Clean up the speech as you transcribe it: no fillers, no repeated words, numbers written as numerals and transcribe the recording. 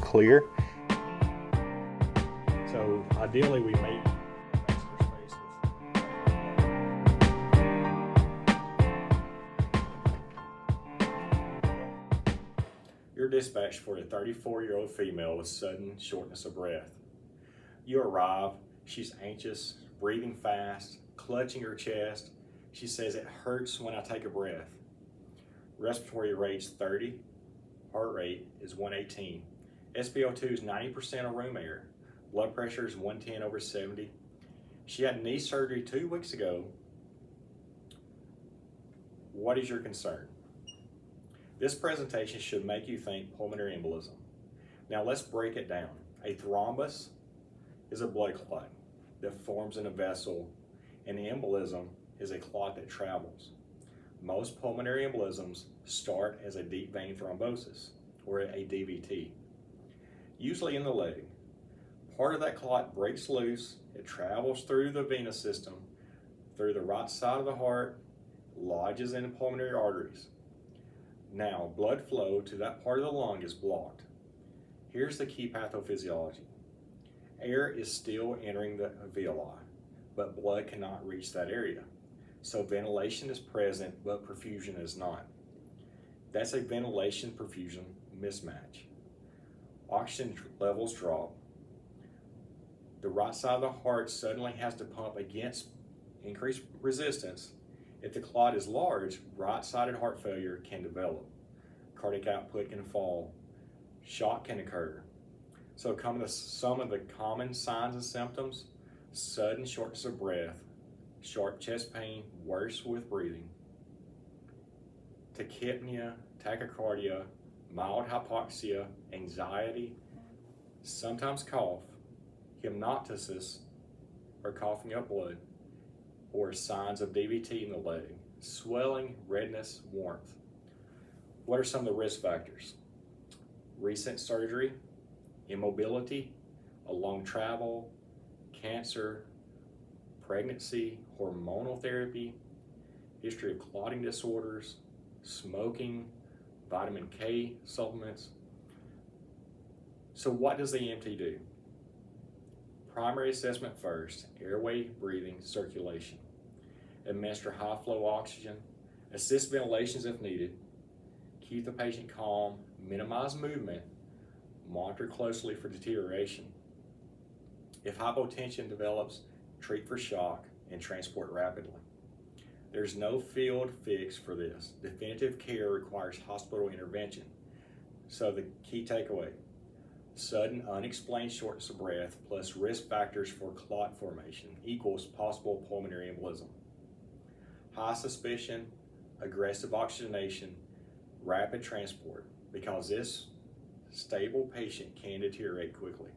clear. So ideally we make vascular space with. You're dispatched for a 34-year-old female with sudden shortness of breath. You arrive, she's anxious, breathing fast, clutching her chest. She says, "It hurts when I take a breath." Respiratory rate's 30, heart rate is 118. SpO2 is 90% of room air. Blood pressure is 110/70. She had knee surgery 2 weeks ago. What is your concern? This presentation should make you think pulmonary embolism. Now let's break it down. A thrombus is a blood clot that forms in a vessel, and the embolism is a clot that travels. Most pulmonary embolisms start as a deep vein thrombosis, or a DVT, usually in the leg. Part of that clot breaks loose, it travels through the venous system, through the right side of the heart, lodges in the pulmonary arteries. Now, blood flow to that part of the lung is blocked. Here's the key pathophysiology. Air is still entering the alveoli, but blood cannot reach that area. So ventilation is present, but perfusion is not. That's a ventilation-perfusion mismatch. Oxygen levels drop. The right side of the heart suddenly has to pump against increased resistance. If the clot is large, right-sided heart failure can develop. Cardiac output can fall. Shock can occur. So come to some of the common signs and symptoms: sudden shortness of breath, sharp chest pain, worse with breathing, tachypnea, tachycardia, mild hypoxia, anxiety, sometimes cough, hemoptysis, or coughing up blood, or signs of DVT in the leg, swelling, redness, warmth. What are some of the risk factors? Recent surgery, immobility, a long travel, cancer, pregnancy, hormonal therapy, history of clotting disorders, smoking, vitamin K supplements. So what does the EMT do? Primary assessment first: airway, breathing, circulation. Administer high flow oxygen, assist ventilations if needed, keep the patient calm, minimize movement, monitor closely for deterioration. If hypotension develops, treat for shock and transport rapidly. There's no field fix for this. Definitive care requires hospital intervention. So the key takeaway: sudden unexplained shortness of breath plus risk factors for clot formation equals possible pulmonary embolism. High suspicion, aggressive oxygenation, rapid transport, because this stable patient can deteriorate quickly.